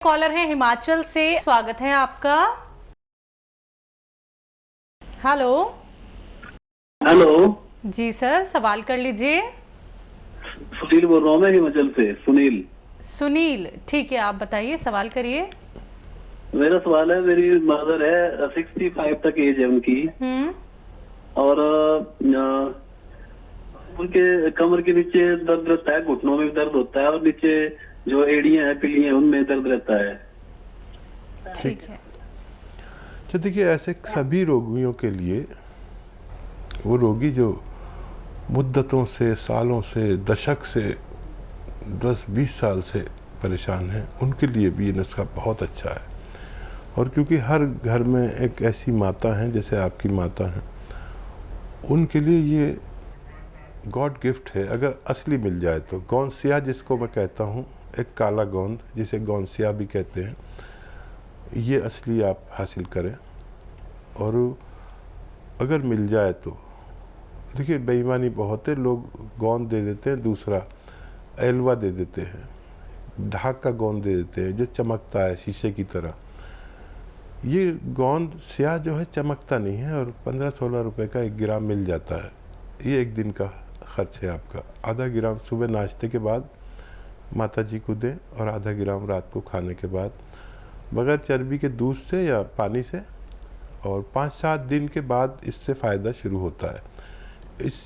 Collar है हिमाचल से, स्वागत है आपका। हेलो। हेलो। जी सर, सवाल कर लीजिए। सुनील बोल रहा हूँ मैं हिमाचल से। सुनील। सुनील, ठीक है, आप बताइए, सवाल करिए। मेरा सवाल है, मेरी मदर है, 65 तक एज है उनकी। हम्म। और उनके कमर के नीचे दर्द रहता है, घुटनों में भी दर्द होता है, और नीचे जो एड़ियां हैं, पिलियां हैं, उनमें दर्द रहता है। ठीक है। तो देखिए, ऐसे सभी रोगियों के लिए, वो रोगी जो मुद्दतों से, सालों से, दशक से, 10-20 साल से परेशान हैं, उनके लिए भी ये नुस्खा बहुत अच्छा है। और क्योंकि हर घर में एक ऐसी माता हैं जैसे आपकी माता हैं, उनके लिए ये गॉड गिफ्ट है अगर असली मिल जाए तो। गोंसिया जिसको मैं कहता हूँ, एक काला गोंद जिसे गोंसिया भी कहते हैं, ये असली आप हासिल करें। और अगर मिल जाए तो देखिए, बेईमानी बहुत है, लोग गोंद दे देते हैं, दूसरा एलवा दे देते हैं, ढाक का गोंद दे देते हैं जो चमकता है शीशे की तरह। ये गोंद स्याह जो है चमकता नहीं है, और 15-16 रुपए का 1 ग्राम मिल जाता है। ये 1 दिन का खर्च है आपका। आधा ग्राम सुबह नाश्ते के बाद माता जी को दें, और आधा ग्राम रात को खाने के बाद, बगैर चर्बी के दूध से या पानी से। और 5-7 दिन के बाद इससे फ़ायदा शुरू होता है।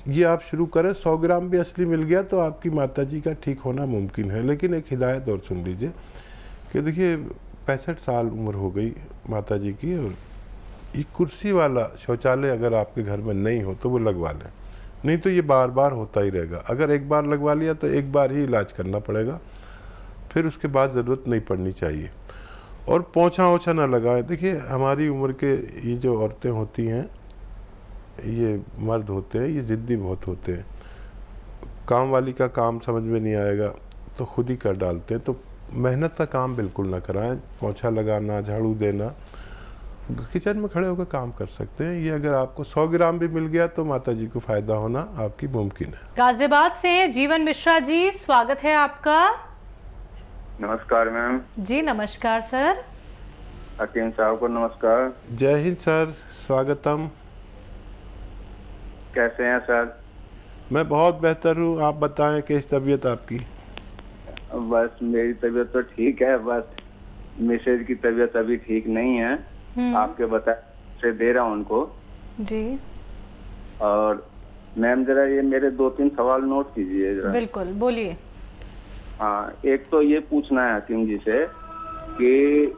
ये आप शुरू करें। 100 ग्राम भी असली मिल गया तो आपकी माता जी का ठीक होना मुमकिन है। लेकिन एक हिदायत और सुन लीजिए कि देखिए, 65 साल उम्र हो गई माता जी की, और ये कुर्सी वाला शौचालय अगर आपके घर में नहीं हो तो वो लगवा लें, नहीं तो ये बार बार होता ही रहेगा। अगर एक बार लगवा लिया तो एक बार ही इलाज करना पड़ेगा, फिर उसके बाद ज़रूरत नहीं पड़नी चाहिए। और पोंछा ओछा ना लगाएं। देखिए, हमारी उम्र के ये जो औरतें होती हैं, ये मर्द होते हैं, ये ज़िद्दी बहुत होते हैं। काम वाली का काम समझ में नहीं आएगा तो खुद ही कर डालते हैं। तो मेहनत का काम बिल्कुल ना कराएं। पोंछा लगाना, झाड़ू देना, किचन में खड़े होकर काम कर सकते हैं। ये अगर आपको 100 ग्राम भी मिल गया तो माता जी को फ़ायदा होना आपकी मुमकिन है। गाजियाबाद से जीवन मिश्रा जी, स्वागत है आपका। नमस्कार मैम। जी नमस्कार सर। हकीम साहब को नमस्कार। जय हिंद सर, स्वागतम। कैसे हैं सर? मैं बहुत बेहतर हूँ, आप बताएं कैसी तबीयत आपकी? बस मेरी तबीयत तो ठीक है, बस मिसेज की तबीयत अभी ठीक नहीं है। आपके बता से दे रहा हूँ उनको जी। और मैम जरा ये मेरे 2-3 सवाल नोट कीजिए जरा। बिल्कुल, बोलिए। हाँ, एक तो ये पूछना है हकीम जी से कि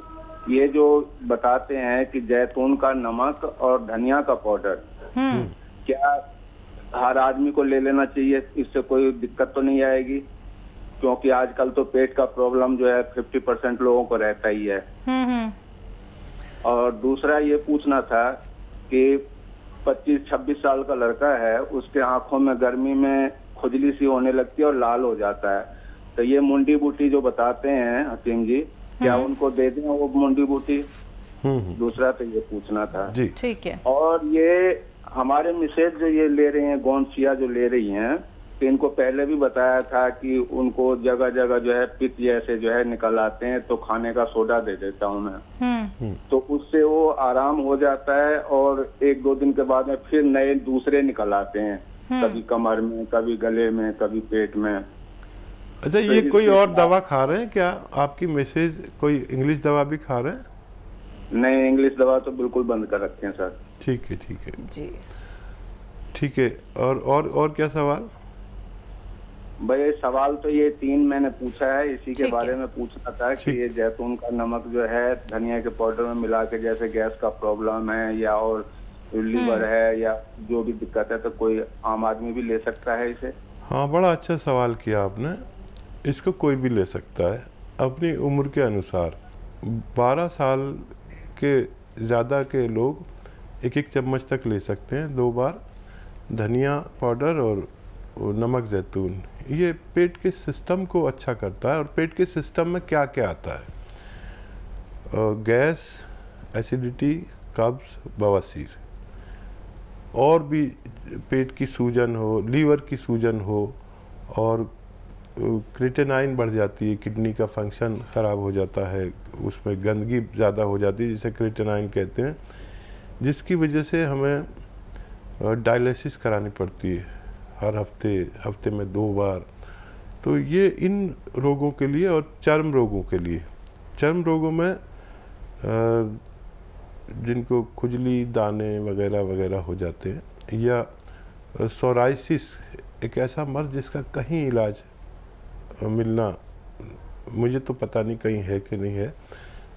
ये जो बताते हैं कि जैतून का नमक और धनिया का पाउडर, क्या हर आदमी को ले लेना चाहिए? इससे कोई दिक्कत तो नहीं आएगी? क्योंकि आजकल तो पेट का प्रॉब्लम जो है 50% लोगों को रहता ही है। और दूसरा ये पूछना था कि 25-26 साल का लड़का है, उसके आंखों में गर्मी में खुजली सी होने लगती है और लाल हो जाता है। तो ये मुंडी बूटी जो बताते हैं हकीम जी, क्या उनको दे दें वो मुंडी बूटी? दूसरा तो ये पूछना था जी। ठीक है। और ये हमारे मिसेज जो ये ले रही हैं, गोंसिया जो ले रही हैं, तो इनको पहले भी बताया था कि उनको जगह जगह जो है पित्त जैसे जो है निकल आते हैं, तो खाने का सोडा दे देता हूँ मैं। तो उससे वो आराम हो जाता है, और 1-2 दिन के बाद में फिर नए दूसरे निकल आते हैं, कभी कमर में, कभी गले में, कभी पेट में। अच्छा, ये कोई और दवा खा रहे हैं क्या आपकी मिसेज? कोई इंग्लिश दवा भी खा रहे हैं? नहीं, इंग्लिश दवा तो बिल्कुल बंद कर रखे हैं सर। ठीक है, ठीक है जी। ठीक है। और क्या सवाल? भाई सवाल तो ये 3 मैंने पूछा है, इसी के ठीक बारे है। में पूछना था कि ये जैतून का नमक जो है धनिया के पाउडर में मिला के, जैसे गैस का प्रॉब्लम है या और लीवर है या जो भी दिक्कत है, तो कोई आम आदमी भी ले सकता है इसे? हाँ, बड़ा अच्छा सवाल किया आपने। इसको कोई भी ले सकता है अपनी उम्र के अनुसार। 12 साल के ज़्यादा के लोग 1-1 चम्मच तक ले सकते हैं 2 बार। धनिया पाउडर और नमक जैतून, ये पेट के सिस्टम को अच्छा करता है। और पेट के सिस्टम में क्या क्या आता है? गैस, एसिडिटी, कब्ज़, बवासीर, और भी पेट की सूजन हो, लीवर की सूजन हो, और क्रिएटिनाइन बढ़ जाती है, किडनी का फंक्शन ख़राब हो जाता है, उसमें गंदगी ज़्यादा हो जाती है जिसे क्रिएटिनाइन कहते हैं, जिसकी वजह से हमें डायलिसिस करानी पड़ती है हर हफ्ते में 2 बार। तो ये इन रोगों के लिए और चर्म रोगों के लिए, चर्म रोगों में जिनको खुजली, दाने वगैरह वगैरह हो जाते हैं, या सोराइसिस एक ऐसा मर्ज जिसका कहीं इलाज मिलना, मुझे तो पता नहीं कहीं है कि नहीं है,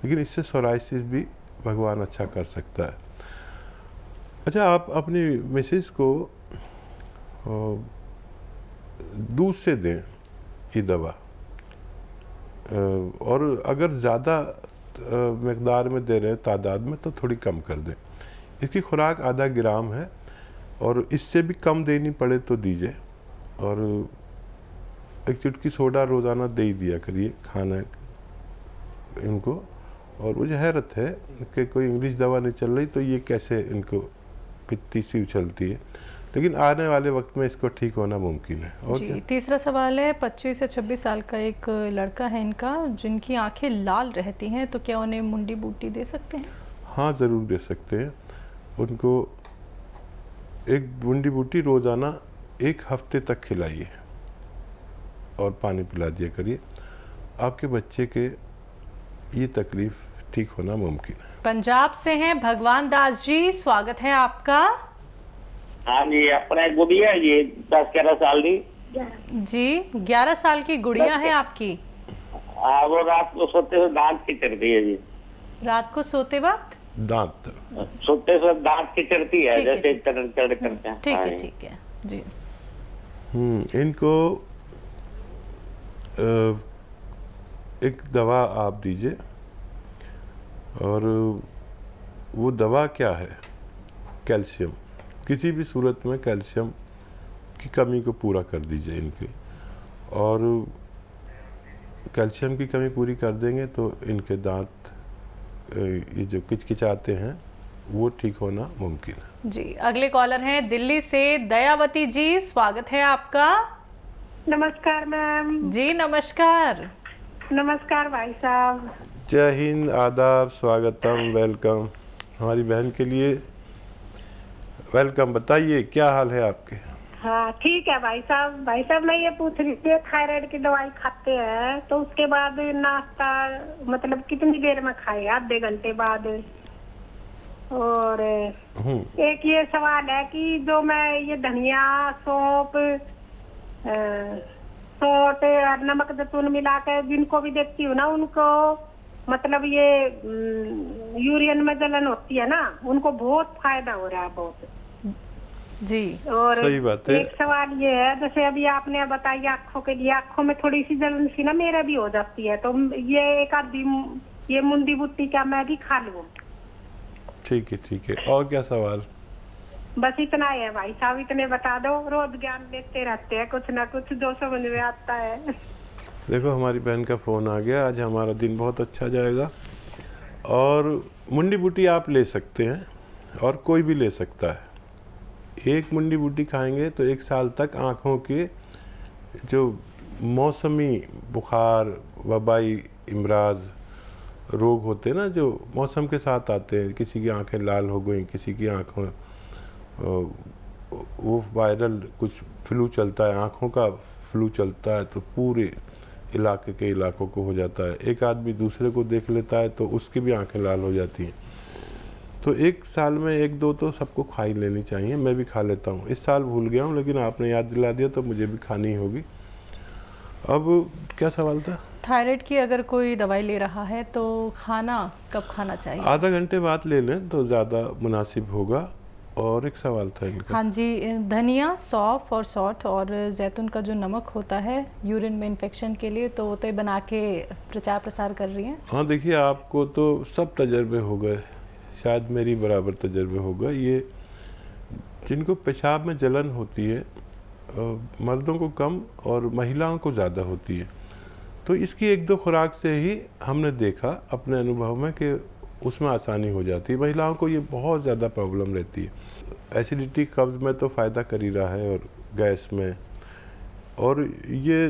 लेकिन इससे सोराइसिस भी भगवान अच्छा कर सकता है। अच्छा, आप अपनी मिसेस को दूध से दें ये दवा, और अगर ज़्यादा मकदार में दे रहे हैं, तादाद में, तो थोड़ी कम कर दें। इसकी खुराक आधा ग्राम है और इससे भी कम देनी पड़े तो दीजिए, और 1 चुटकी सोडा रोज़ाना दे ही दिया करिए खाना इनको। और मुझे हैरत है कि कोई इंग्लिश दवा नहीं चल रही तो ये कैसे इनको पित्ती सी उछलती है, लेकिन आने वाले वक्त में इसको ठीक होना मुमकिन है। और जी, तीसरा सवाल है, 25 से 26 साल का एक लड़का है इनका, जिनकी आंखें लाल रहती हैं, तो क्या उन्हें मुंडी बूटी दे सकते हैं? हाँ, ज़रूर दे सकते हैं। उनको एक मुंडी बूटी रोज़ाना 1 हफ्ते तक खिलाइए और पानी पिला दिया करिए, आपके बच्चे के ये तकलीफ़ ठीक होना मुमकिन है। पंजाब से हैं भगवान दास जी, स्वागत है आपका। हाँ जी, अपने गुड़िया जी 10-11 साल की जी, 11 साल की गुड़िया है आपकी। वो रात को सोते हुए दांत खिंचरती है जी। रात को सोते वक्त दांत सोते हुए दांत खिंचरती है, ठीक है, जैसे ठीक। चढ़ करते हैं। ठीक हाँ है, जी। ठीक है जी। इनको एक दवा आप दीजिए, और वो दवा क्या है? कैल्शियम, किसी भी सूरत में कैल्शियम की कमी को पूरा कर दीजिए इनकी, और कैल्शियम की कमी पूरी कर देंगे तो इनके दांत ये जो किचकिचाते हैं वो ठीक होना मुमकिन है। जी, अगले कॉलर हैं दिल्ली से दयावती जी, स्वागत है आपका। नमस्कार मैम। जी नमस्कार। नमस्कार भाई साहब। जय हिंद, आदाब, स्वागतम, वेलकम। हमारी बहन के लिए वेलकम। बताइए क्या हाल है आपके? हाँ ठीक है भाई साहब। भाई साहब मैं ये पूछ रही थी, थायराइड की दवाई खाते हैं तो उसके बाद नाश्ता मतलब कितनी देर में खाए? आधे घंटे बाद? और एक ये सवाल है कि जो मैं ये धनिया, सौंफ, सौंठ और नमक जैतून मिला कर जिनको भी देखती हूँ ना, उनको मतलब ये यूरियन में जलन होती है ना, उनको बहुत फायदा हो रहा है, बहुत जी। और सही बात है। एक सवाल ये है, जैसे अभी आपने बताया आँखों के लिए, आँखों में थोड़ी सी जलन सी ना मेरा भी हो जाती है, तो ये एक आधी ये मुंडी बुट्टी क्या मैं भी खा लूं? ठीक है, ठीक है। और क्या सवाल? बस इतना ही है भाई साहब, इतने बता दो। रोज ज्ञान देते रहते हैं कुछ ना कुछ जो समझ में आता है। देखो हमारी बहन का फ़ोन आ गया, आज हमारा दिन बहुत अच्छा जाएगा। और मुंडी बूटी आप ले सकते हैं और कोई भी ले सकता है। एक मुंडी बूटी खाएंगे तो 1 साल तक आँखों के जो मौसमी बुखार, वबाई इमराज रोग होते हैं ना, जो मौसम के साथ आते हैं, किसी की आंखें लाल हो गई, किसी की आँखों वो वायरल कुछ फ्लू चलता है, आँखों का फ्लू चलता है तो पूरे इलाके के इलाकों को हो जाता है। एक आदमी दूसरे को देख लेता है तो उसकी भी आंखें लाल हो जाती हैं। तो 1 साल में 1-2 तो सबको खा ही लेनी चाहिए। मैं भी खा लेता हूँ। इस साल भूल गया हूँ, लेकिन आपने याद दिला दिया तो मुझे भी खानी होगी। अब क्या सवाल था? थायराइड की अगर कोई दवाई ले रहा है तो खाना कब खाना चाहिए? आधा घंटे बाद ले लें तो ज़्यादा मुनासिब होगा। और एक सवाल था इनका। हाँ जी, धनिया, सौंफ और सौंठ और जैतून का जो नमक होता है यूरिन में इन्फेक्शन के लिए, तो वो तो बना के प्रचार प्रसार कर रही हैं। हाँ देखिए, आपको तो सब तजर्बे हो गए, शायद मेरी बराबर तजर्बे होगा। ये जिनको पेशाब में जलन होती है, मर्दों को कम और महिलाओं को ज़्यादा होती है, तो इसकी 1-2 खुराक से ही हमने देखा अपने अनुभव में कि उसमें आसानी हो जाती है। महिलाओं को ये बहुत ज़्यादा प्रॉब्लम रहती है। एसिडिटी, कब्ज़ में तो फ़ायदा कर ही रहा है, और गैस में। और ये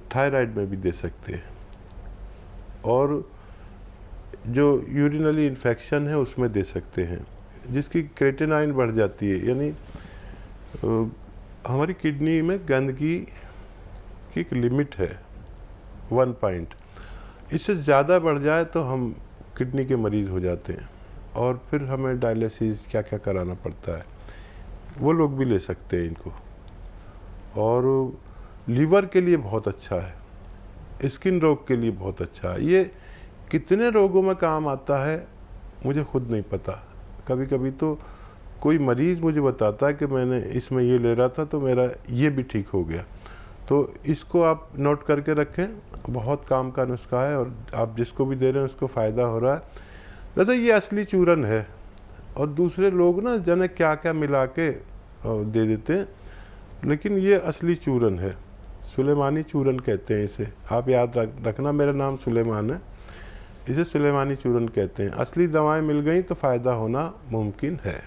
थायराइड में भी दे सकते हैं, और जो यूरिनरी इन्फेक्शन है उसमें दे सकते हैं, जिसकी क्रेटिनाइन बढ़ जाती है, यानी हमारी किडनी में गंदगी की एक लिमिट है 1 पॉइंट, इससे ज़्यादा बढ़ जाए तो हम किडनी के मरीज़ हो जाते हैं और फिर हमें डायलिसिस क्या क्या कराना पड़ता है। वो लोग भी ले सकते हैं इनको। और लीवर के लिए बहुत अच्छा है, स्किन रोग के लिए बहुत अच्छा है। ये कितने रोगों में काम आता है मुझे खुद नहीं पता। कभी कभी तो कोई मरीज़ मुझे बताता है कि मैंने इसमें ये ले रहा था तो मेरा ये भी ठीक हो गया। तो इसको आप नोट करके रखें, बहुत काम का नुस्खा है और आप जिसको भी दे रहे हैं उसको फ़ायदा हो रहा है। वैसे ये असली चूरन है और दूसरे लोग ना जाने क्या क्या मिला के दे देते हैं, लेकिन ये असली चूरन है। सुलेमानी चूरन कहते हैं इसे, आप याद रखना, मेरा नाम सुलेमान है, इसे सुलेमानी चूरन कहते हैं। असली दवाएं मिल गई तो फ़ायदा होना मुमकिन है।